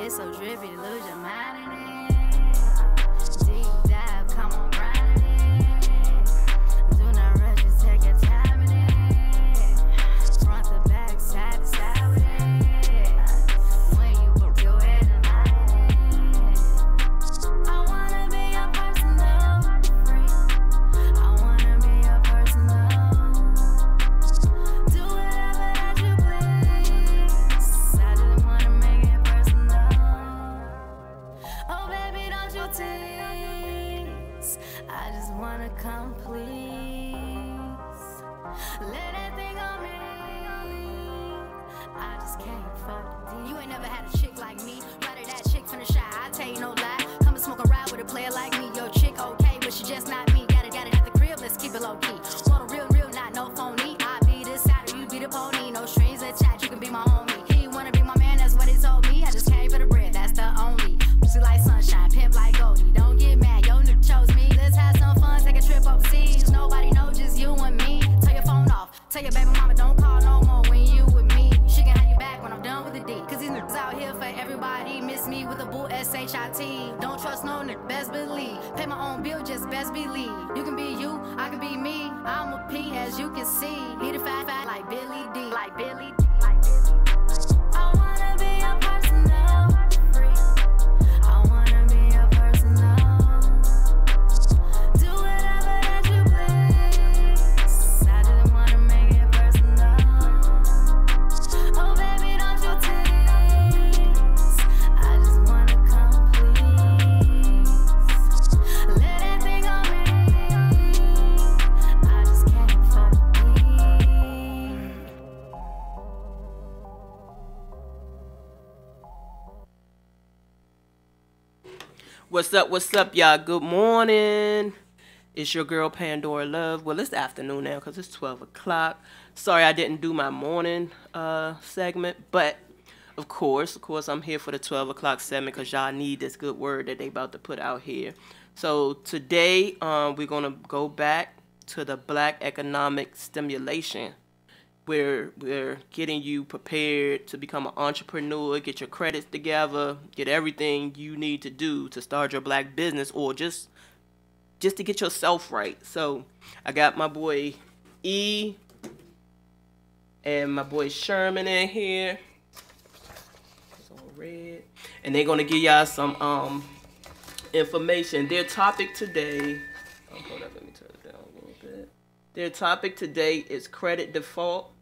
It's so drippy, lose your mind in it. Deep dive, come on, grind it. Do not rush, just take your time in it. Front to back, side to side with it. When you put your head in it. I wanna be your personal freak. I wanna be your personal. Do whatever that you please. I just wanna make it personal. Oh baby, don't you tease. I just wanna come please. Let that thing on me. I just can't fuck the D. You ain't never had a chick like me. Rather that chick from the shy. I tell you no lie. Come and smoke a ride with a player like me. Yo chick okay, but she just not me. Got it at the crib. Let's keep it low key. Want a real, not no phony. I be the side, you be the pony. No strings attached. You can be my homie. He wanna be my man. That's what he told me. I just came for the bread. That's the only. Pussy like sunshine, pimp like Goldie. Don't get mad, yo nigga chose me. Let's have some fun, take a trip overseas. Nobody know, just you and me. Turn your phone off. Tell your baby mama don't call no more when you with me. She can have you back when I'm done with the D. Cause these niggas out here for everybody. Miss me with a bull S-H-I-T. Don't trust no nigga, best believe. Pay my own bill, just best believe. You can be you, I can be me. I'm a P as you can see. Need a fat like Billy D. Like Billy D. Like Billy D. I wanna be a personal freak. I wanna be a personal. Do whatever that you please. I just wanna make it personal. Oh baby, don't you tease. I just wanna come please. Let that thing on me. I just can't fuck me. What's up, y'all? Good morning. It's your girl Pandora Love. Well, it's afternoon now because it's 12 o'clock. Sorry I didn't do my morning segment, but of course, I'm here for the 12 o'clock segment because y'all need this good word that they about to put out here. So today, we're going to go back to the Black economic stimulation, where we're getting you prepared to become an entrepreneur, get your credits together, get everything you need to do to start your black business, or just to get yourself right. So I got my boy E and my boy Sherman in here. It's all red. And they're gonna give y'all some information. Their topic today, hold up, let me turn it down a little bit. Their topic today is credit default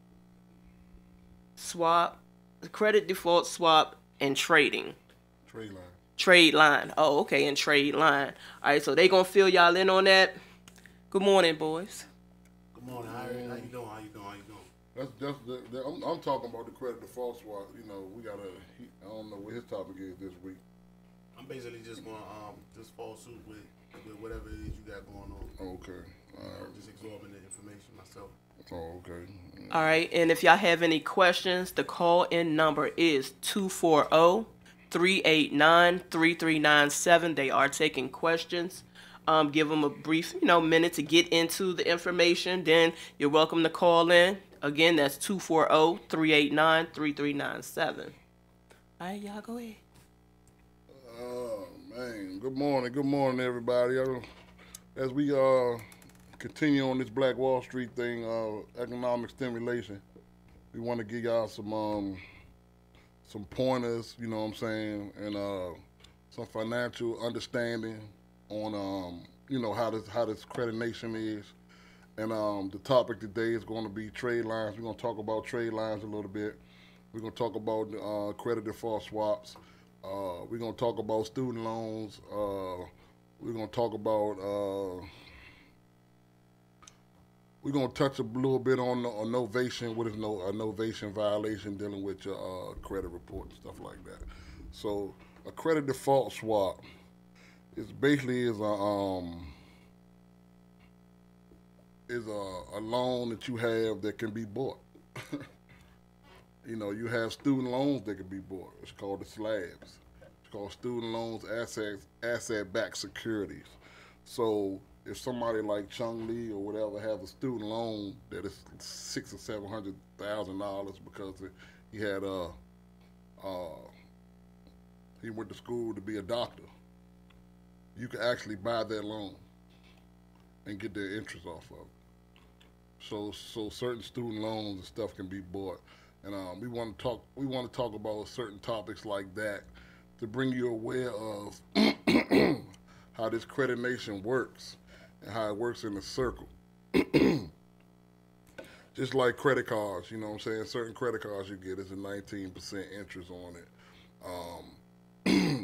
swap, and trading. Trade line. Oh, okay, and trade line. All right, so they gonna fill y'all in on that. Good morning, boys. Good morning. How you doing? I'm talking about the credit default swap. You know, I don't know what his topic is this week. I'm basically just going just follow suit with whatever it is you got going on. Okay. All right. Just absorbing the information myself. Oh, okay. Yeah. All right, and if y'all have any questions, the call-in number is 240-389-3397. They are taking questions. Give them a brief, minute to get into the information. Then you're welcome to call in. Again, that's 240-389-3397. All right, y'all go ahead. Oh, man. Good morning, everybody. As we continue on this Black Wall Street thing, economic stimulation, we want to give y'all some pointers, you know what I'm saying, and some financial understanding on how this credit nation is. And the topic today is going to be trade lines. We're going to talk about trade lines a little bit. We're going to talk about credit default swaps. We're going to talk about student loans. We're going to talk about we're going to touch a little bit on novation. What is a novation violation, dealing with your credit report and stuff like that. So a credit default swap is basically a loan that you have that can be bought. You have student loans that can be bought. It's called the slabs. It's called student loans, asset-backed securities. So if somebody like Chung Lee or whatever has a student loan that is $600,000 or $700,000 because he had he went to school to be a doctor, you can actually buy that loan and get their interest off of it. So certain student loans and stuff can be bought, and we want to talk about certain topics like that to bring you aware of how this credit nation works and how it works in a circle. Just like credit cards, you know what I'm saying? Certain credit cards you get is a 19% interest on it.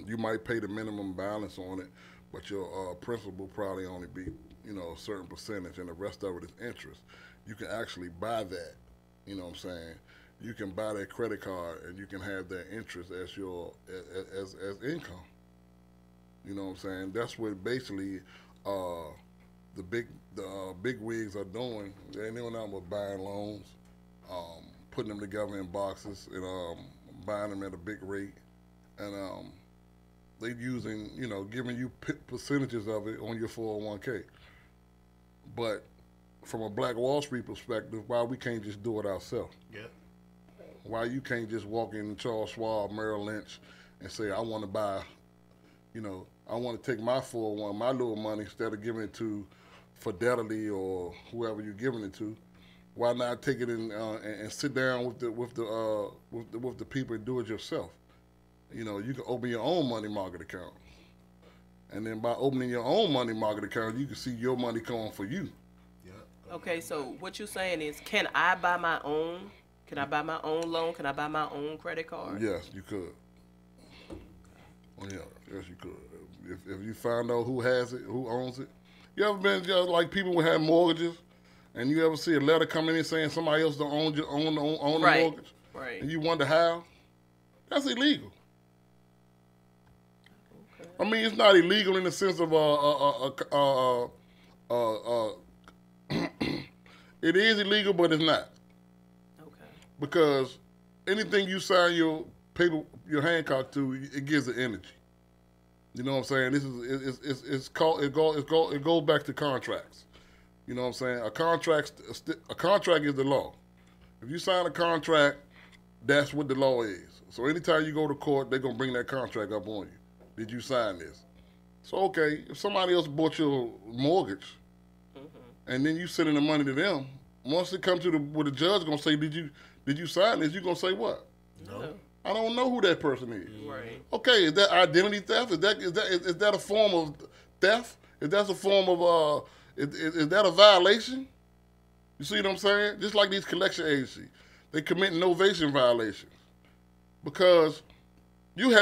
You might pay the minimum balance on it, but your principal probably only be, a certain percentage, and the rest of it is interest. You can actually buy that, you know what I'm saying? You can buy that credit card and you can have that interest as your as income. You know what I'm saying? That's what basically the big wigs are doing. They're doing nothing but buying loans, putting them together in boxes, and buying them at a big rate, and they using, giving you percentages of it on your 401k. But from a Black Wall Street perspective, why we can't just do it ourselves? Yeah. Why you can't just walk in Charles Schwab, Merrill Lynch, and say, I want to buy, I want to take my 401, my little money, instead of giving it to Fidelity or whoever you're giving it to. Why not take it in and sit down with the people and do it yourself? You can open your own money market account, and then by opening your own money market account, you can see your money coming for you. Yeah. Okay, so what you're saying is, can I buy my own? Can I buy my own loan? Can I buy my own credit card? Yes, you could. Oh, yeah, yes, you could. If you find out who has it, who owns it. You ever been like people who have mortgages, and you ever see a letter come in saying somebody else don't own the Right. mortgage, Right. and you wonder how? That's illegal. Okay. I mean, it's not illegal in the sense of it is illegal, but it's not. Okay. Because anything you sign your paper, your Hancock to, it gives it energy. You know what I'm saying? It goes back to contracts. You know what I'm saying? A contract is the law. If you sign a contract, that's what the law is. So anytime you go to court, they're gonna bring that contract up on you. Did you sign this? So okay, if somebody else bought your mortgage, and then you sending the money to them, once it comes to where the judge gonna say, did you sign this? You gonna say what? No. I don't know who that person is. Right. Okay, is that identity theft? Is that a form of theft? Is that a form of is that a violation? You see what I'm saying? Just like these collection agencies, they commit novation violations because you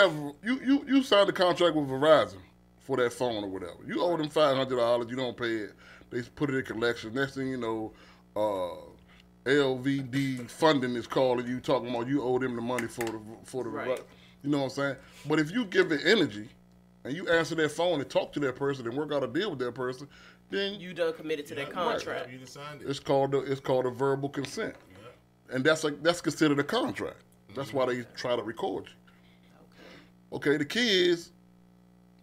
signed a contract with Verizon for that phone or whatever. You owe them $500. You don't pay it. They put it in collection. Next thing you know, LVD funding is calling you, talking about you owe them the money for the Right. You know what I'm saying? But if you give it energy and you answer that phone and talk to that person and work out a deal with that person, then You done committed to that contract. You signed it. it's called a verbal consent, and that's considered a contract. That's why they try to record you. Okay, the key is,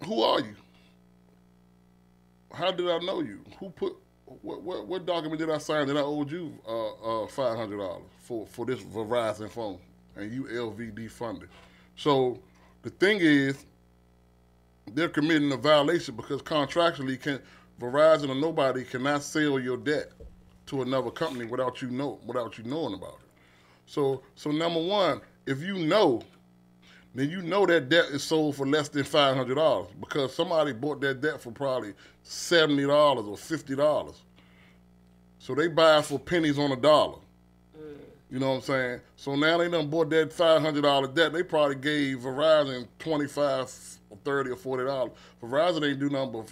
who are you? How did I know you? Who put what document did I sign that I owed you $500 for this Verizon phone and you LVD funded? So the thing is, they're committing a violation because contractually, Verizon or nobody cannot sell your debt to another company without you knowing about it. So number one, if you know, then you know that debt is sold for less than $500 because somebody bought that debt for probably $70 or $50. So they buy it for pennies on a dollar. You know what I'm saying? So now they done bought that $500 debt. They probably gave Verizon $25 or $30 or $40. Verizon ain't do nothing but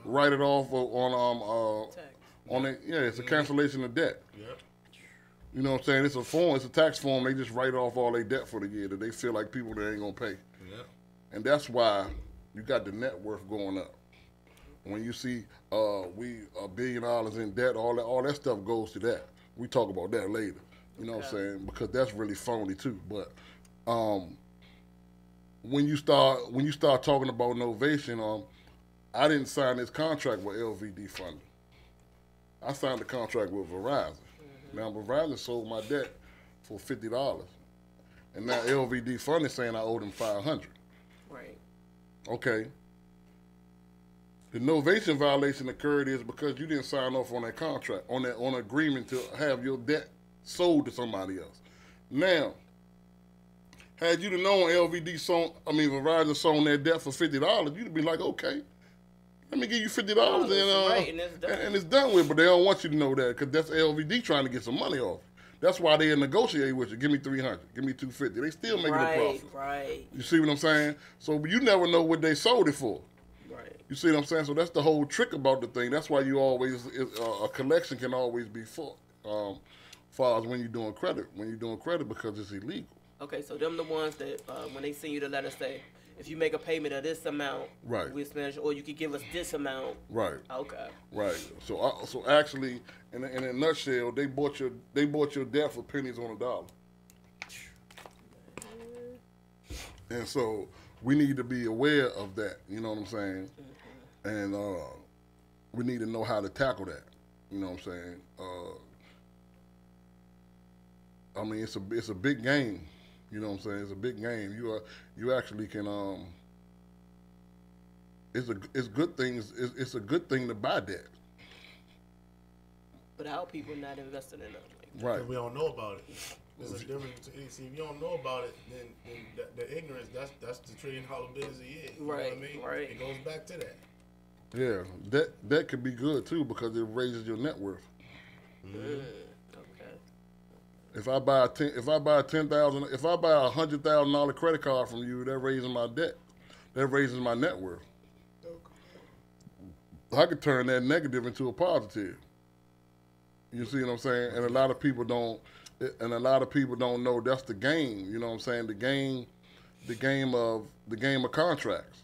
write it off on it. Yeah, it's a cancellation of debt. Yep. You know what I'm saying? It's a form. It's a tax form. They just write off all their debt for the year that they feel like people that ain't gonna pay. Yep. And that's why you got the net worth going up. When you see we $1 billion in debt, all that stuff goes to that. We talk about that later. You know what I'm saying? Because that's really phony too. But when you start talking about novation, I didn't sign this contract with LVD funding. I signed the contract with Verizon. Now Verizon sold my debt for $50, and now LVD funding saying I owe them $500. Okay. The novation violation occurred is because you didn't sign off on that contract, on that on agreement to have your debt sold to somebody else. Now, had you known Verizon sold that debt for $50, you'd be like, okay, let me give you $50 Right, and it's done. and it's done with. But they don't want you to know that because that's LVD trying to get some money off. That's why they negotiate with you. Give me $300, give me $250. They still making a profit. Right. You see what I'm saying? So you never know what they sold it for. Right. You see what I'm saying? So that's the whole trick about the thing. That's why you always a collection can always be full. Far as when you're doing credit, because it's illegal. Okay, so them the ones that when they send you the letter say, if you make a payment of this amount, Right. we spend, or you could give us this amount. Right. Okay. Right. So actually, in a nutshell, they bought your debt for pennies on a dollar. And so we need to be aware of that. You know what I'm saying? And we need to know how to tackle that. You know what I'm saying? I mean, it's a big game. You know what I'm saying? It's a big game. You actually can it's a good thing to buy debt. But how people not invested in it? Right. Because we don't know about it. There's a difference. See, if you don't know about it, then the ignorance, that's the $1 trillion business a year. You know what I mean? Right. It goes back to that. Yeah, that could be good too because it raises your net worth. Okay. If I buy a $100,000 credit card from you, that raises my debt. That raises my net worth. I could turn that negative into a positive. You see what I'm saying? And a lot of people don't know that's the game. You know what I'm saying? The game of contracts.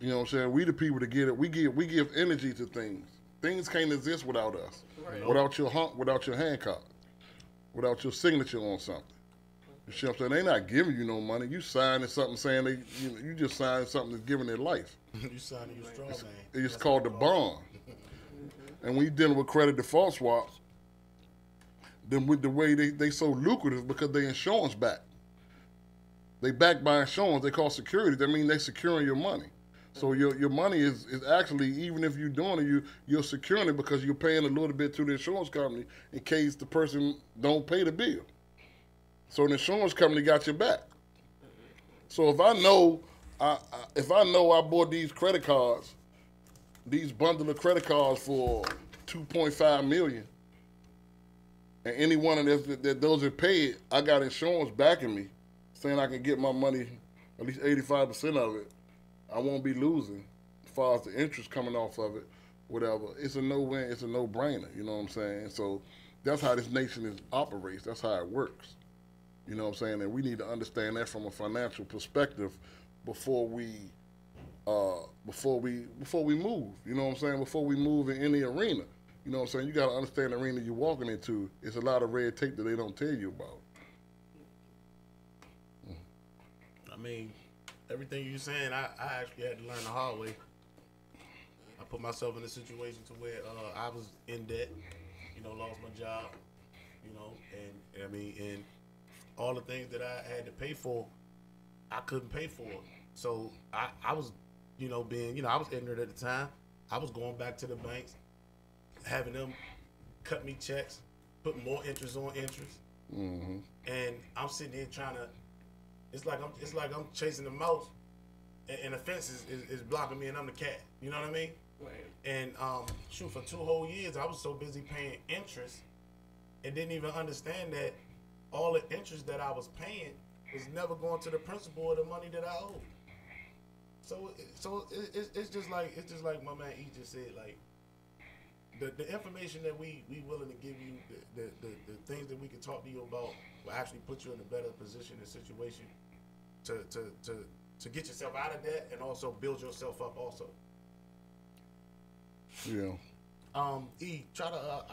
You know what I'm saying? We the people to get it. We give energy to things. Things can't exist without us. Right. Without your Hancock. Without your signature on something. You see what I'm saying? They not giving you no money. You signing something saying you just signing something that's giving their life. You signing your straw man. It's called the bond. And when you're dealing with credit default swaps, then with the way they so lucrative because they insurance back. They backed by insurance. They call security. That means they securing your money. So your money is actually, even if you're doing it, you're securing it because you're paying a little bit to the insurance company in case the person don't pay the bill. So the insurance company got your back. So if I know I bought these credit cards, these bundle of credit cards for $2.5 million, and any one of those that paid, I got insurance backing me, saying I can get my money, at least 85% of it. I won't be losing as far as the interest coming off of it, whatever. It's a no-win. It's a no-brainer. You know what I'm saying? So that's how this nation operates. That's how it works. You know what I'm saying? And we need to understand that from a financial perspective before we move. You know what I'm saying? Before we move in any arena. You know what I'm saying? You got to understand the arena you're walking into. It's a lot of red tape that they don't tell you about. I mean, everything you're saying, I actually had to learn the hard way. I put myself in a situation to where I was in debt, lost my job, and I mean, and all the things that I had to pay for, I couldn't pay for. So I was, I was ignorant at the time. I was going back to the banks, having them cut me checks, put more interest on interest, and I'm sitting here trying to. It's like I'm chasing the mouse, and the fence is blocking me, and I'm the cat. You know what I mean? Right. And for 2 whole years, I was so busy paying interest, and didn't even understand that all the interest that I was paying was never going to the principal of the money that I owed. So it's just like my man E just said, like the information that we willing to give you, the things that we can talk to you about will actually put you in a better position and situation to get yourself out of that and also build yourself up also. Yeah. E, try to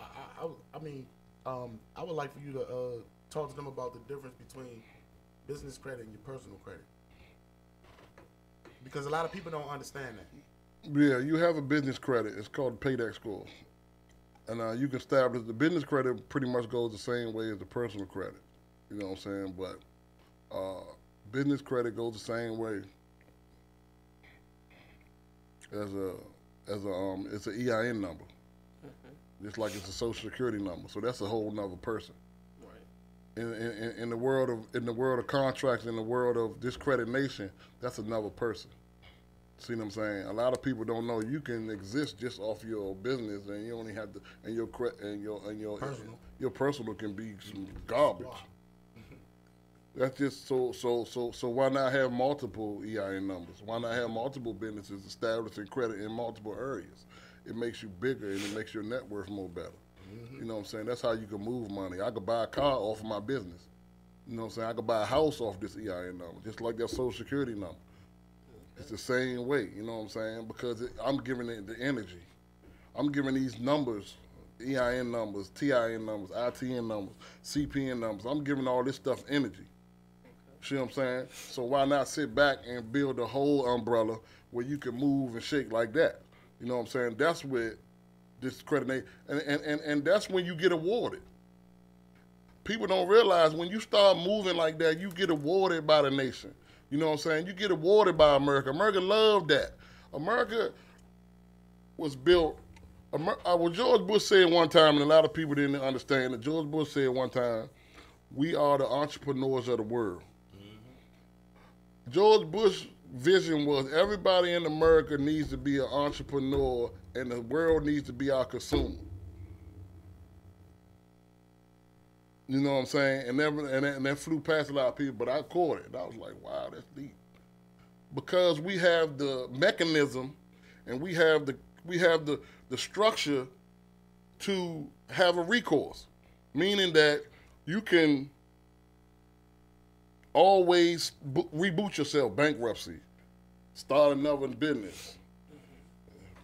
I would like for you to talk to them about the difference between business credit and your personal credit. Because a lot of people don't understand that. Yeah, you have a business credit. It's called payback score. And you can establish the business credit pretty much goes the same way as the personal credit. You know what I'm saying? But business credit goes the same way. it's an EIN number, just like it's a social security number. So that's a whole nother person. In the world of contracts, in the world of discreditation, that's another person. See what I'm saying? A lot of people don't know you can exist just off your business, and you only have to, and your personal can be some garbage. That's just so. Why not have multiple EIN numbers? Why not have multiple businesses establishing credit in multiple areas? It makes you bigger and it makes your net worth more better. You know what I'm saying? That's how you can move money. I could buy a car off of my business. You know what I'm saying? I could buy a house off this EIN number, just like that social security number. It's the same way, you know what I'm saying? Because I'm giving it the energy. I'm giving these numbers, EIN numbers, TIN numbers, ITN numbers, CPN numbers. I'm giving all this stuff energy. See what I'm saying? So why not sit back and build a whole umbrella where you can move and shake like that? You know what I'm saying? That's where discrediting, and that's when you get awarded. People don't realize when you start moving like that, you get awarded by the nation. You know what I'm saying? You get awarded by America. America loved that. America was built. What George Bush said one time, and a lot of people didn't understand it. George Bush said one time, "We are the entrepreneurs of the world." George Bush's vision was everybody in America needs to be an entrepreneur, and the world needs to be our consumer. You know what I'm saying? And that flew past a lot of people, but I caught it. And I was like, wow, that's deep. Because we have the mechanism and we have the structure to have a recourse, meaning that you can always reboot yourself, bankruptcy, start another business.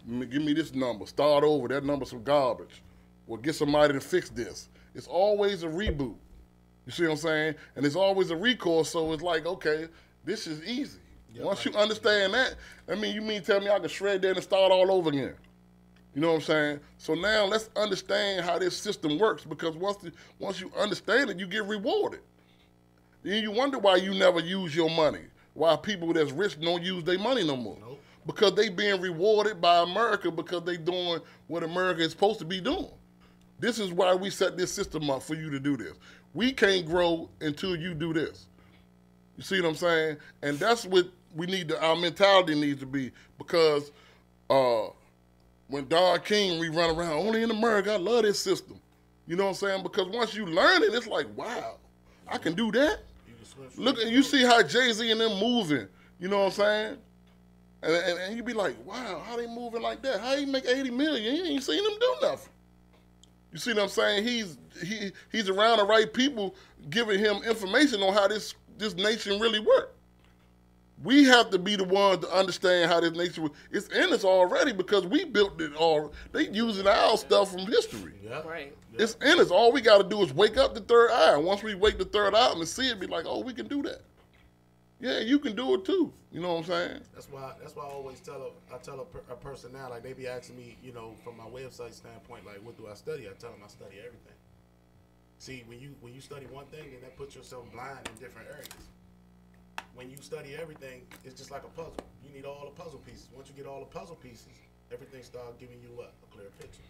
Give me this number, start over, that number's some garbage. Well, get somebody to fix this. It's always a reboot. You see what I'm saying? And it's always a recourse, so it's like, okay, this is easy. Once you understand that, you mean tell me I can shred that and start all over again. You know what I'm saying? So now let's understand how this system works, because once you understand it, you get rewarded. Then you wonder why you never use your money, why people that's rich don't use their money no more. Nope. Because they being rewarded by America because they doing what America is supposed to be doing. This is why we set this system up for you to do this. We can't grow until you do this. You see what I'm saying? And that's what we need our mentality needs to be, because when Don King, we run around, only in America, I love this system. You know what I'm saying? Because once you learn it, it's like, wow, I can do that. Look, you see how Jay-Z and them moving. You know what I'm saying? And you be like, wow, how they moving like that? How he make 80 million? You ain't seen them do nothing. You see what I'm saying? He's around the right people giving him information on how this nation really works. We have to be the ones to understand how this nation works. It's in us already because we built it all. They using our stuff from history. Yeah. Right. Yeah. It's in us. All we got to do is wake up the third eye. Once we wake the third eye up and see it, be like, oh, we can do that. Yeah, you can do it too. You know what I'm saying? That's why I always tell a person now, like they be asking me, you know, from my website standpoint, like what do I study? I tell them I study everything. See, when you study one thing, then that puts yourself blind in different areas. When you study everything, it's just like a puzzle. You need all the puzzle pieces. Once you get all the puzzle pieces, everything starts giving you what? A clear picture.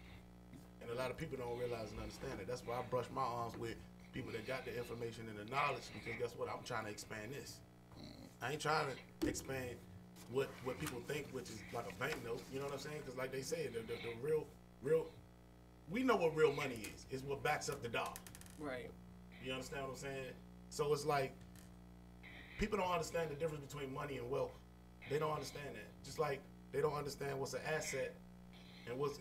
And a lot of people don't realize and understand it. That's why I brush my arms with people that got the information and the knowledge, because guess what? I'm trying to expand this. I ain't trying to expand what people think, which is like a banknote. You know what I'm saying? Because like they say, the real, we know what real money is. It's what backs up the dollar. Right. You understand what I'm saying? So it's like, people don't understand the difference between money and wealth. They don't understand that. Just like they don't understand what's an asset and what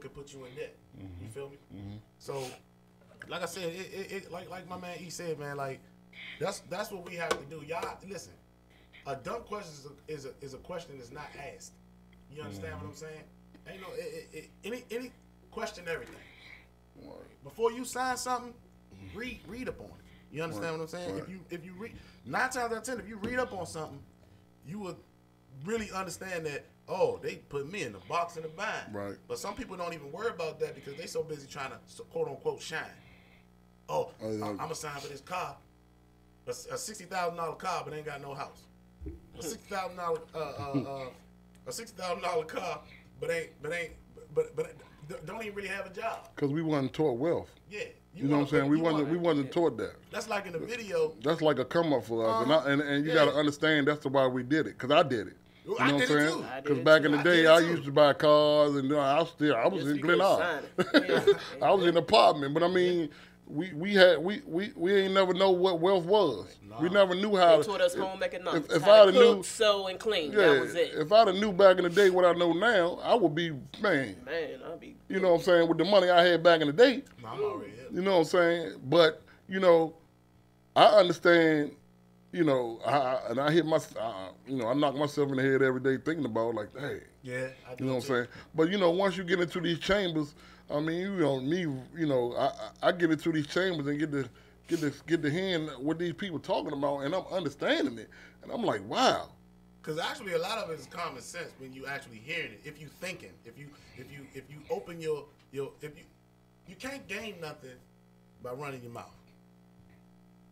could put you in debt. Mm-hmm. You feel me? Mm-hmm. So, like I said, like my man E said, man, like that's what we have to do. Y'all listen. A dumb question is a question that's not asked. You understand what I'm saying? Ain't no any question everything. Before you sign something, read up on it. You understand what I'm saying? Right. If you read 9 times out of 10, if you read up on something, you would really understand that. Oh, they put me in the box in the bind. Right. But some people don't even worry about that because they so busy trying to quote unquote shine. Oh, I'm gonna sign for this car, a $60,000 car, but ain't got no house. A $60,000 a $60,000 car, but don't even really have a job. Because we wasn't taught wealth. Yeah. You know what I'm saying? We wasn't taught that. That's like in the video. That's like a come up for us, and you yeah. got to understand that's why we did it. Because I did it. You I know what did I'm it saying? too. Because back in the day, I used to buy cars, and I was Just in because Glen Isle. sign. I was in an apartment, but I mean, we ain't never know what wealth was. Nah. We never knew how. They taught us home economics. If how I'd to have cook, knew, sew, and clean. yeah, That was it. if I'd have knew back in the day what I know now, I would be Man, I'd be. You know what I'm saying? With the money I had back in the day, No, I'm already here. you know what I'm saying? But I understand. I hit my, I knock myself in the head every day thinking about like, hey, Yeah, I do you know what I'm too. saying? But once you get into these chambers, I mean, I get into these chambers and get to hearing what these people talking about, and I'm understanding it, and I'm like, wow. Because actually, a lot of it is common sense when you actually hearing it. If you thinking, if you open your you can't gain nothing by running your mouth.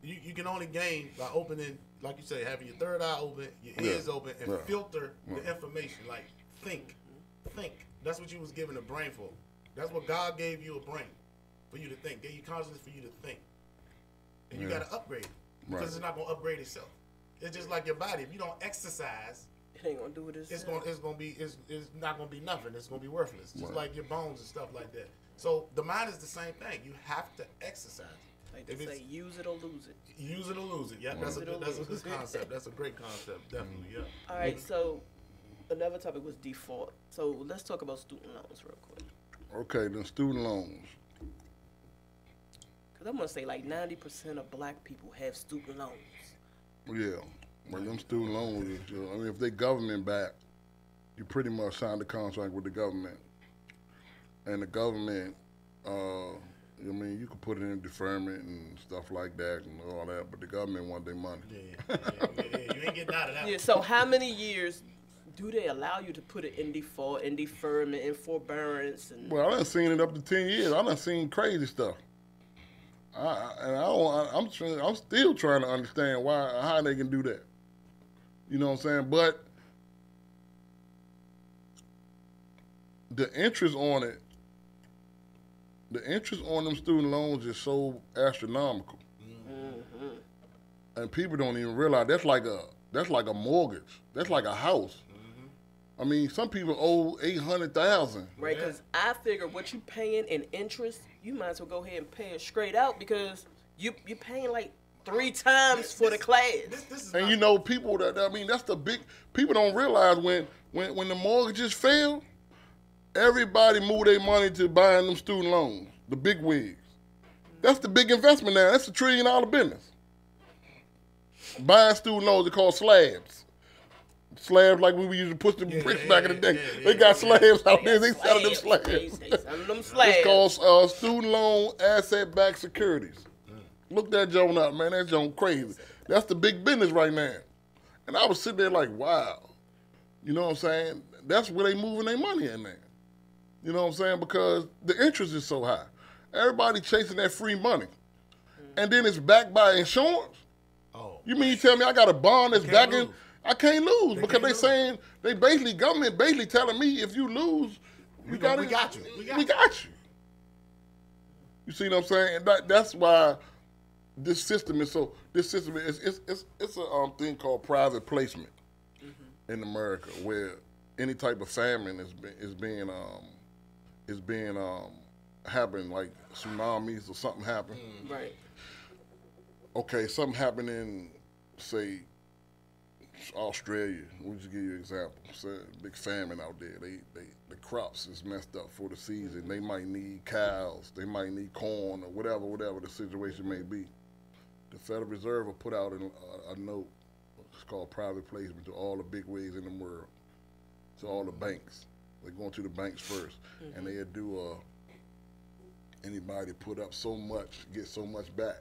You can only gain by opening, like you say, having your third eye open, your ears open, and filter the information. Like think. That's what you was given a brain for. That's what God gave you, a brain for you to think. Gave you consciousness for you to think, and you got to upgrade it because it's not gonna upgrade itself. It's just like your body. If you don't exercise, It ain't gonna do it. it's not gonna be nothing. It's gonna be worthless. Just like your bones and stuff like that. So the mind is the same thing. You have to exercise. Like they say, use it or lose it. Use it or lose it. Yeah, that's a good concept. That's a great concept. Definitely. Yeah. All right, so another topic was default. So let's talk about student loans real quick. Okay, then student loans. Because I'm going to say like 90% of black people have student loans. Yeah, well, them student loans, I mean, if they government back, you pretty much signed a contract with the government. And the government, I mean, you could put it in deferment and stuff like that and all that, but the government want their money. Yeah. You ain't getting out of that. Yeah, so how many years do they allow you to put it in default, in deferment, in forbearance? And Well, I done seen it up to 10 years. I done seen crazy stuff. I'm still trying to understand how they can do that. You know what I'm saying? But the interest on them student loans is so astronomical, and people don't even realize that's like a mortgage. That's like a house. I mean, some people owe $800,000. right, because I figure what you paying in interest, you might as well go ahead and pay it straight out because you're paying like 3 times for the class. This is And not- people that's the big, people don't realize when the mortgages fail, everybody move their money to buying them student loans, the big wigs. That's the big investment now. That's $1 trillion business. Buying student loans, they're called slabs. Slabs like we used to push the bricks back in the day. They got slabs out there. They selling them slabs. They selling them slabs. It's called student loan asset-backed securities. Look that joint up, man. That joint crazy. That's the big business right now. And I was sitting there like, wow. You know what I'm saying? That's where they moving their money in there. You know what I'm saying? Because the interest is so high. Everybody chasing that free money. And then it's backed by insurance. Oh. You mean you tell me I got a bond that's backing? lose. I can't lose because can't they lose. saying government basically telling me if you lose, we got you. We got you. You see what I'm saying? That's why this system is so. This system is it's a thing called private placement in America, where any type of famine is being happening, like tsunamis or something happen. Right. Okay, something happened in, say, Australia. We'll just give you an example. So, big famine out there. The crops is messed up for the season. They might need cows. They might need corn or whatever the situation may be. The Federal Reserve will put out a note. It's called private placement to all the big wigs in the world, to all the banks. They're going to the banks first, and they'll do anybody put up so much, get so much back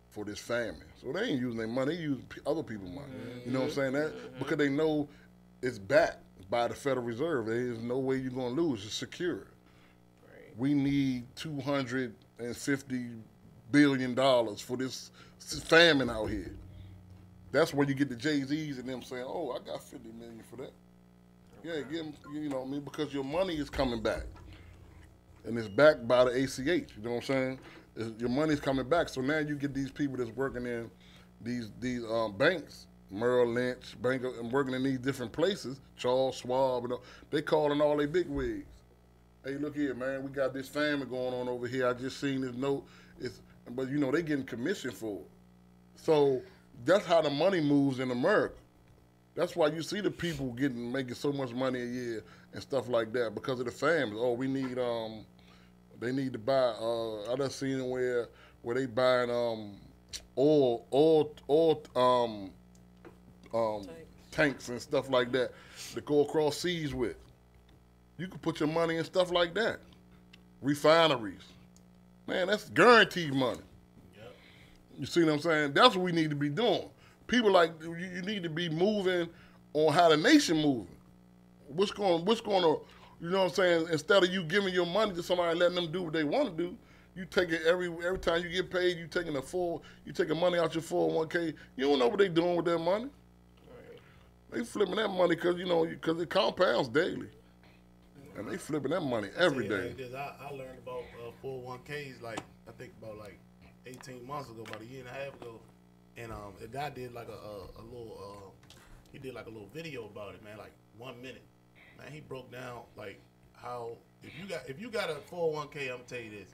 for this famine. So they ain't using their money, they use other people's money. You know what I'm saying? That because they know it's backed by the Federal Reserve. There's no way you're gonna lose. It's secure. Right. We need $250 billion for this famine out here. That's where you get the Jay-Z's and them saying, "Oh, I got $50 million for that." Yeah, give them, you know what I mean? Because your money is coming back. And it's backed by the ACH, you know what I'm saying? Your money's coming back. So now you get these people that's working in these banks, Merrill Lynch, and working in these different places, Charles Schwab, they calling all they big wigs. Hey, look here, man, we got this famine going on over here. I just seen this note. But you know, they getting commission for it. So that's how the money moves in America. That's why you see the people making so much money a year and stuff like that because of the famines. Oh, we need they need to buy. I done seen where they buying tanks and stuff like that to go across seas with. You can put your money in stuff like that. Refineries, man, that's guaranteed money. Yep. You see what I'm saying? That's what we need to be doing. People you need to be moving on how the nation moving. What's going to, you know what I'm saying? Instead of you giving your money to somebody and letting them do what they want to do, you take it every time you get paid. You taking money out your 401k. You don't know what they doing with that money. Right. They flipping that money because it compounds daily, and they flipping that money every day. I learned about 401ks I think about 18 months ago, about a year and a half ago, and a guy did like a little he did like a little video about it, man, like 1 minute. Man, he broke down like how if you got a 401k, I'm gonna tell you this,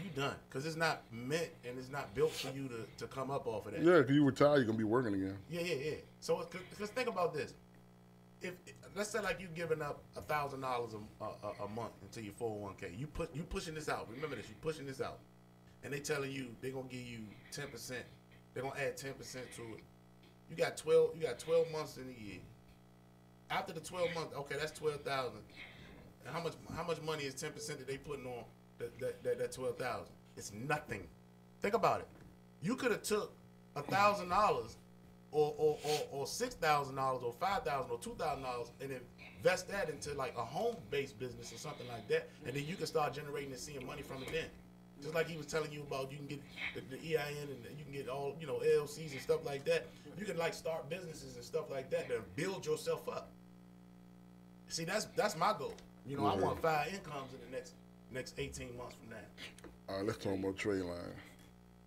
you done, because it's not meant and it's not built for you to come up off of that. Yeah, because you retire, you're gonna be working again. Yeah. So because think about this, if let's say like you giving up $1,000 a month into your 401k, you pushing this out. Remember this, you pushing this out, and they telling you they're gonna give you 10%. They're gonna add 10% to it. You got 12 months in a year. After the 12 months, okay, that's 12,000. And how much money is 10% that they putting on that 12,000? It's nothing. Think about it. You could have took $1,000 or $6,000 or $5,000 or $2,000 and invest that into like a home-based business or something like that, and then you can start generating and seeing money from it then. Just like he was telling you about, you can get the EIN and you can get all, LLCs and stuff like that. You can like start businesses and stuff like that to build yourself up. See, that's my goal. I want 5 incomes in the next 18 months from now. All right, let's talk about trade lines.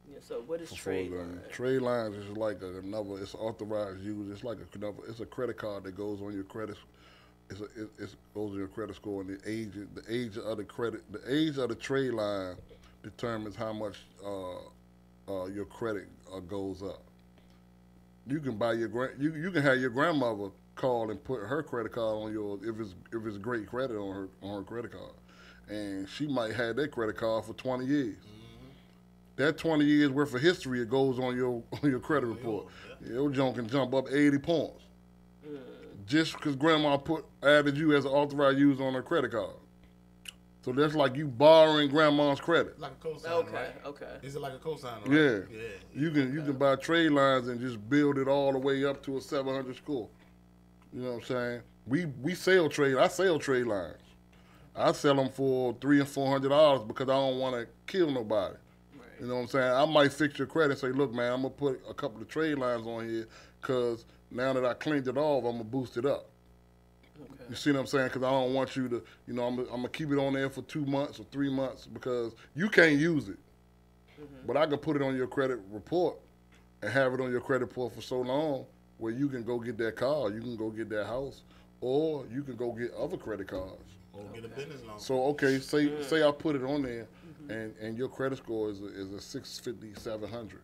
Yeah, so what is trade line? Trade lines is like it's authorized use. It's like it's a credit card that goes on your credit. It goes on your credit score, and the age of the trade line determines how much your credit goes up. You can buy you can have your grandmother call and put her credit card on yours if it's great credit on her credit card, and she might have that credit card for 20 years. That 20 years worth of history, it goes on your credit report. Your junk can jump up 80 points just because grandma added you as an authorized user on her credit card. So that's like you borrowing grandma's credit. Like a cosign, Okay, right? okay. Is it like a cosign, right? Yeah. You can buy trade lines and just build it all the way up to a 700 score. You know what I'm saying? We sell trade. I sell trade lines. I sell them for $300 and $400 because I don't want to kill nobody. Right. You know what I'm saying? I might fix your credit and say, look, man, I'm gonna put a couple of trade lines on here because now that I cleaned it off, I'm gonna boost it up. Okay. You see what I'm saying? Because I don't want you to, I'm gonna keep it on there for 2 months or 3 months because you can't use it. But I can put it on your credit report and have it on your credit report for so long where you can go get that car, you can go get that house, or you can go get other credit cards. Or get a business loan. So okay, say I put it on there, and your credit score is a 650, 700,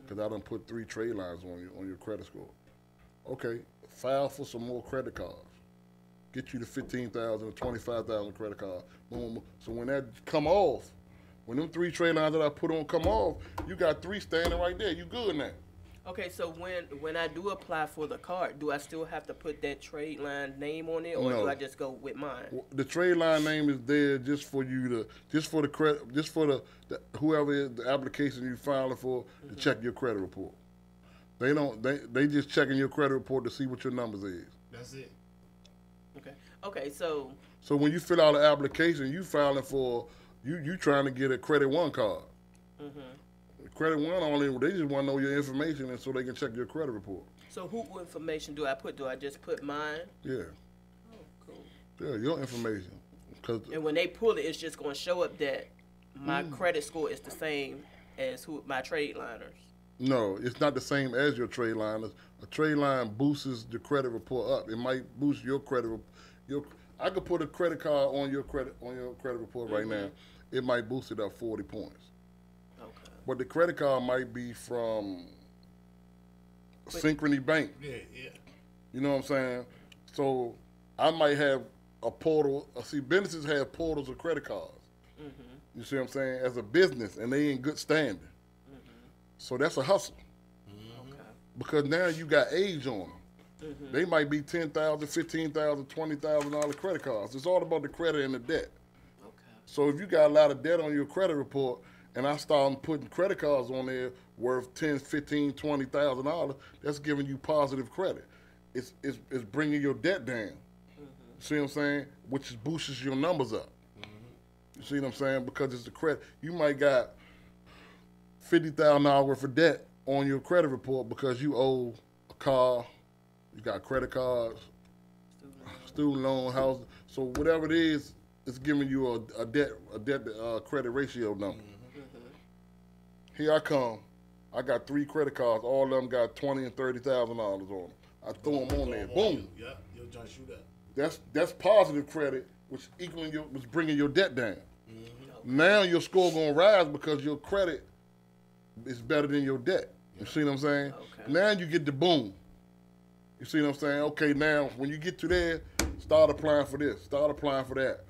because I done put 3 trade lines on your credit score. Okay, file for some more credit cards. Get you the 15,000 or 25,000 credit card. Boom. So when that come off, when them 3 trade lines that I put on come off, you got 3 standing right there. You good now. Okay, so when I do apply for the card, do I still have to put that trade line name on it, or No. do I just go with mine? The trade line name is there just for the credit, just for the whoever is the application you filing for to check your credit report. They just checking your credit report to see what your numbers is. That's it. Okay, so when you fill out an application, you filing for you trying to get a Credit One card. Credit One only, they just want to know your information and so they can check your credit report. So who information do I put? Do I just put mine? Yeah. Oh, cool. Yeah, your information. Cause And when they pull it, it's just going to show up that my credit score is the same as my trade liners. no, it's not the same as your trade line. A trade line boosts the credit report up. It might boost your credit. I could put a credit card on your credit report right now. It might boost it up 40 points. Okay. But the credit card might be from Synchrony Bank. Yeah. You know what I'm saying? So I might have a portal. See, businesses have portals of credit cards. You see what I'm saying? As a business, and they in good standing. So that's a hustle. Okay. Because now you got age on them. They might be $10,000, $15,000, $20,000 credit cards. It's all about the credit and the debt. Okay. So if you got a lot of debt on your credit report, and I start putting credit cards on there worth $10,000, $15,000, $20,000, that's giving you positive credit. It's bringing your debt down. See what I'm saying? Which boosts your numbers up. You see what I'm saying? Because it's the credit. You might got $50,000 worth of debt on your credit report because you owe a car, you got credit cards, student loan, house. So whatever it is, it's giving you a debt credit ratio number. Here I come. I got 3 credit cards. All of them got $20,000 and $30,000 on them. I throw them on there. Boom. Yep. You'll just shoot up. That's positive credit, which was bringing your debt down. Now your score gonna rise because your credit is better than your debt. You see what I'm saying? Okay. Now you get the boom. You see what I'm saying? Okay, now when you get to there, start applying for this, start applying for that,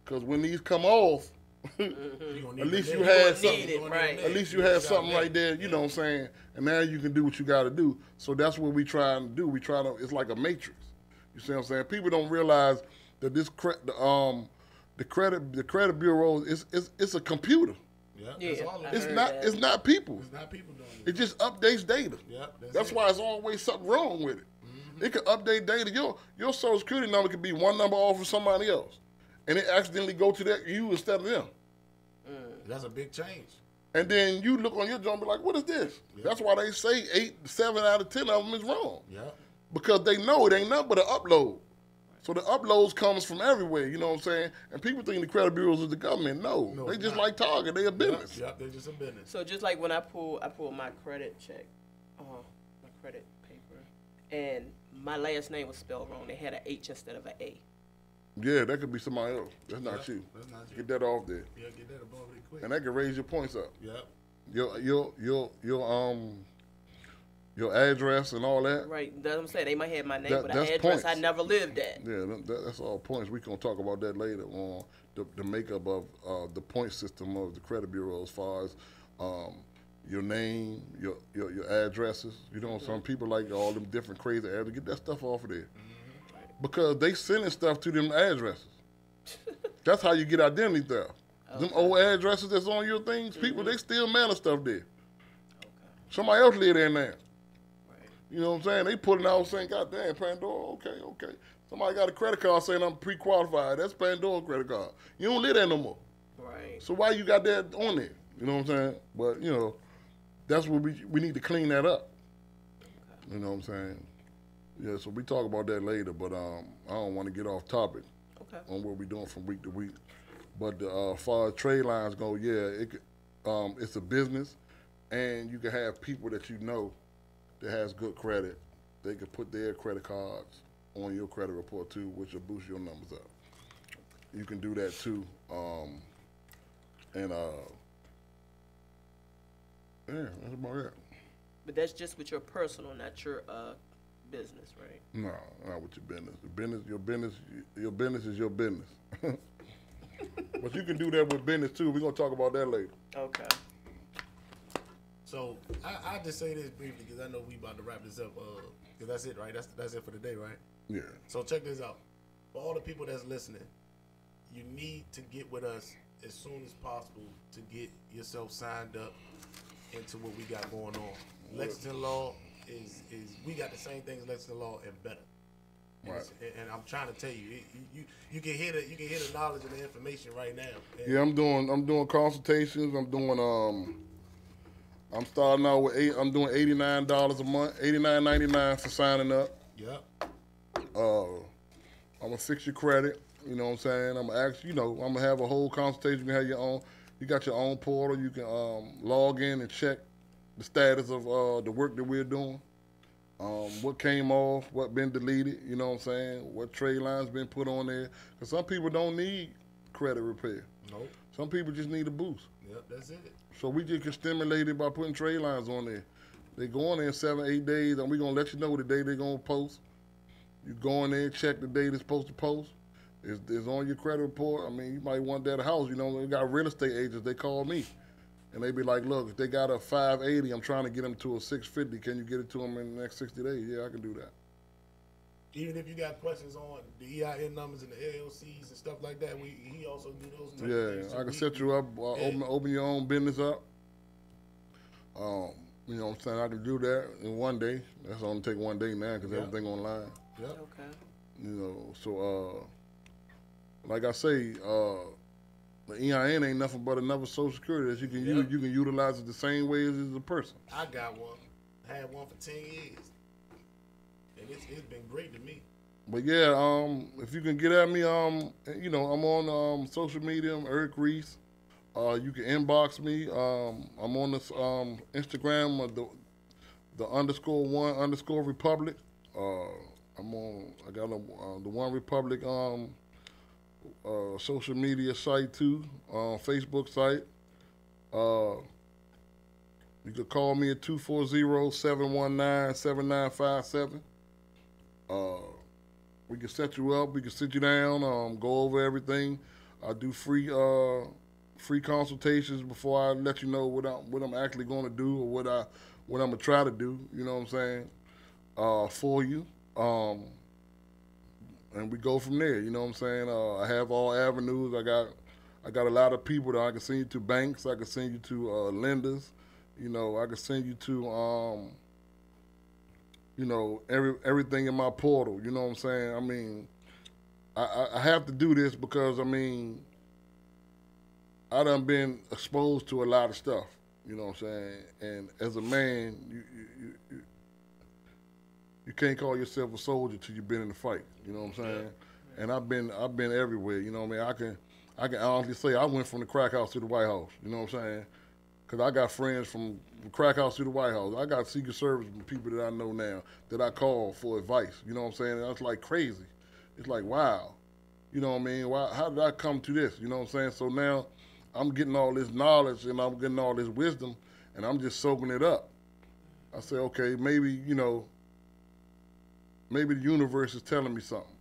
because when these come off, at least you had something. Right. At least you had something right there. You know what I'm saying? And now you can do what you got to do. So that's what we trying to do. We trying to. It's like a matrix. You see what I'm saying? People don't realize that the credit bureau it's a computer. Yeah. That's all it It's is. not people. It's not people doing it. It just updates data. Yep. That's why it's always something wrong with it. It can update data. Your social security number could be one number off of somebody else, and it accidentally go to you instead of them. That's a big change. And then you look on your job and be like, what is this? That's why they say 7 out of 10 of them is wrong. Yep. Because they know it ain't nothing but an upload. So the uploads comes from everywhere, you know what I'm saying? And people think the credit bureaus is the government. No, they it's just not. like Target. They a business. Yep. They're just a business. So just like when I pull my credit check, my credit paper, and my last name was spelled wrong. They had an H instead of an A. Yeah, that could be somebody else. That's not you. That's not you. Get that off there. Yeah, get that above it quick. And that can raise your points up. Yep. Your address and all that. Right. That's what I'm saying. They might have my name, That- but an that's address points. I never lived at. Yeah, that's all points. We gonna talk about that later on the makeup of the point system of the credit bureau as far as your name, your addresses. You know, some people like all them different crazy addresses. Get that stuff off of there because they sending stuff to them addresses. That's how you get identity theft. Them old addresses that's on your things, people they still mailing stuff there. Somebody else live there now. Right. You know what I'm saying? They putting out saying, God damn, Pandora, okay. Somebody got a credit card saying I'm pre-qualified. That's Pandora credit card. You don't live there no more. Right. So why you got that on there? You know what I'm saying? But, you know, that's what we need to clean that up. Okay. You know what I'm saying? Yeah, so we talk about that later, but I don't want to get off topic Okay. on what we're doing from week to week. But as far as trade lines go, yeah, it's a business, and you can have people that you know that has good credit. They can put their credit cards on your credit report too, which will boost your numbers up. You can do that too, and yeah, that's about it. But that's just with your personal, not your business, right? No, not with your business. Your business is your business. But you can do that with business too. We're gonna talk about that later. Okay. So I just say this briefly because I know we about to wrap this up. Because that's it, right? That's it for the day, right? Yeah. So check this out. For all the people that's listening, you need to get with us as soon as possible to get yourself signed up into what we got going on. Lexington Law is we got the same things Lexington Law and better. And, Right. and I'm trying to tell you, you can hear the knowledge and the information right now. And Yeah, I'm doing consultations. I'm doing I'm starting out with I'm doing $89 a month, $89.99 for signing up. Yep. I'm gonna fix your credit. You know what I'm saying? I'm gonna ask. I'm gonna have a whole consultation. You can have your own. You got your own portal. You can log in and check the status of the work that we're doing. What came off, what been deleted. You know what I'm saying? What trade lines been put on there? Because some people don't need credit repair. Nope. Some people just need a boost. Yep, that's it. So we just can stimulate it by putting trade lines on there. They go on there in 7, 8 days, and we're going to let you know the day they're going to post. You go in there, check the date it's supposed to post. It's on your credit report. I mean, you might want that house. We got real estate agents. They call me, and they be like, look, if they got a 580, I'm trying to get them to a 650. Can you get it to them in the next 60 days? Yeah, I can do that. Even if you got questions on the EIN numbers and the LLCs and stuff like that, he also do those type of things. Yeah, I can set you up, open your own business up. You know what I'm saying? I can do that in one day. That's only take one day now because everything online. Yep. Okay. So like I say, the EIN ain't nothing but another Social Security that you can use. You can utilize it the same way as a person. I got one. I had one for 10 years. And it's been great to me. But yeah, if you can get at me, I'm on social media. I'm Eric Reese. You can inbox me. I'm on this Instagram of the _1_Republic. I got the One Republic social media site too, Facebook site. You could call me at 240-719-7957. We can set you up. We can sit you down. Go over everything. I do free consultations before I let you know what I'm actually going to do or what I'm gonna try to do. You know what I'm saying? For you. And we go from there. You know what I'm saying? I have all avenues. I got a lot of people that I can send you to banks. I can send you to lenders. I can send you to everything in my portal. You know what I'm saying? I mean, I have to do this because I done been exposed to a lot of stuff. You know what I'm saying? And as a man, you can't call yourself a soldier till you've been in the fight. You know what I'm saying? Yeah. And I've been everywhere. You know what I mean? I can honestly say I went from the crack house to the White House. You know what I'm saying? Because I got friends from the crack house to the White House. I got Secret Service people that I know now that I call for advice. You know what I'm saying? That's like crazy. It's like, wow. You know what I mean? How did I come to this? You know what I'm saying? So now I'm getting all this knowledge and I'm getting all this wisdom and I'm just soaking it up. I say, okay, maybe the universe is telling me something.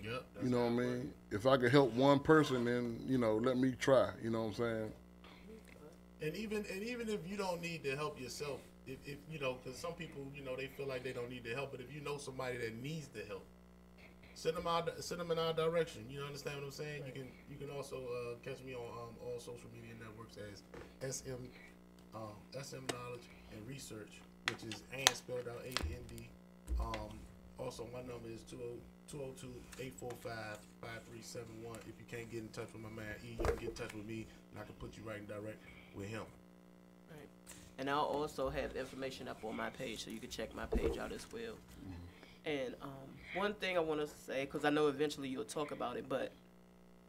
Yep. You know what I mean? If I could help one person, then, let me try. You know what I'm saying? And even if you don't need to help yourself, if because some people, they feel like they don't need the help, but if you know somebody that needs the help, send them in our direction. You understand what I'm saying? Right. You can also catch me on all social media networks as SM Knowledge and Research, which is AND spelled out AND. Also, my number is 202-845-5371. If you can't get in touch with my man E, you can get in touch with me, and I can put you right in direct with him. Right. And I'll also have information up on my page, so you can check my page out as well. Mm-hmm. And one thing I want to say, because I know eventually you'll talk about it, but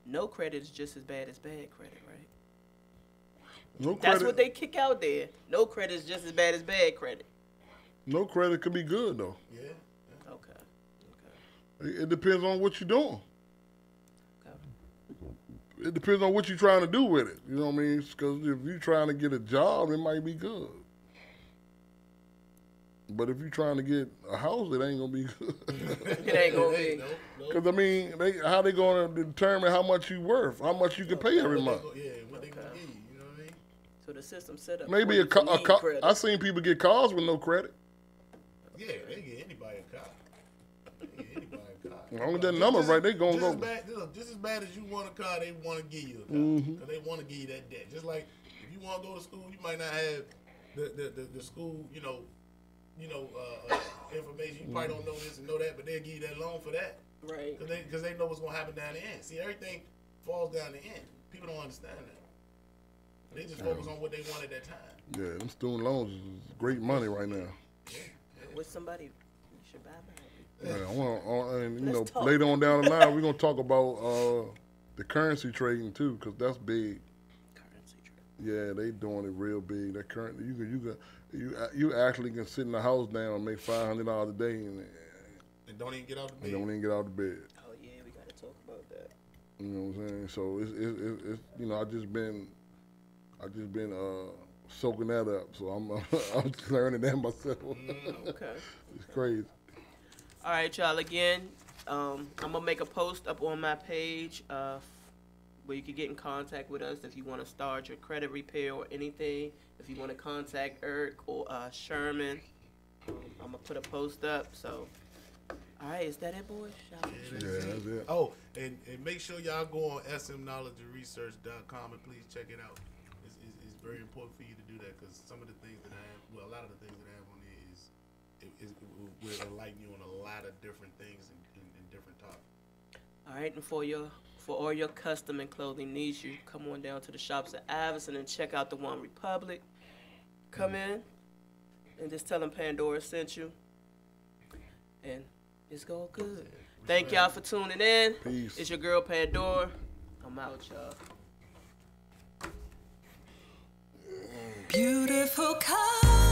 no credit is just as bad as bad credit, right? No credit. That's what they kick out there. No credit is just as bad as bad credit. No credit could be good, though. Yeah. Okay. It depends on what you're doing. Okay. It depends on what you're trying to do with it. You know what I mean? Because if you're trying to get a job, it might be good. But if you're trying to get a house, it ain't going to be good. It ain't going to be. Because, I mean, how they going to determine how much you worth, how much you can pay every month? Yeah, what they going to give you, you know what I mean? So the system set up maybe a car. I seen people get cars with no credit. Yeah, they get anybody a car. As long as that number right, they gonna go. Just as bad as you want a car, they want to give you a car because they want to give you that debt. Just like if you want to go to school, you might not have the school, information. You probably don't know this and know that, but they'll give you that loan for that. Right. Because they know what's gonna happen down the end. See, everything falls down the end. People don't understand that. They just focus on what they want at that time. Yeah, them student loans is great money right now. With somebody, you should buy mine. Yeah, and you Let's know, talk. later on down the line, we're gonna talk about the currency trading too, cause that's big. Currency trade. Yeah, they doing it real big. That current, you actually can sit in the house down and make $500 a day, and don't even get out of bed. don't even get out of bed. Oh yeah, we gotta talk about that. You know what I'm saying? So it's you know, I just been soaking that up. So I'm learning that myself. Okay. It's crazy. All right, y'all. Again, I'm gonna make a post up on my page where you can get in contact with us if you want to start your credit repair or anything. If you want to contact Eric or Sherman, I'm gonna put a post up. So, all right, is that it, boys? Yeah, that's it. Oh, and make sure y'all go on smknowledgeandresearch.com and please check it out. It's very important for you to do that because some of the things that I have, well, a lot of the things that I have on there will enlighten you on a lot of different things and different topics. All right, and for all your custom and clothing needs, you come on down to the shops at Iverson and check out the One Republic. Come in and just tell them Pandora sent you, and it's all good. Thank y'all for tuning in. Peace. It's your girl Pandora. I'm out, y'all. Beautiful color.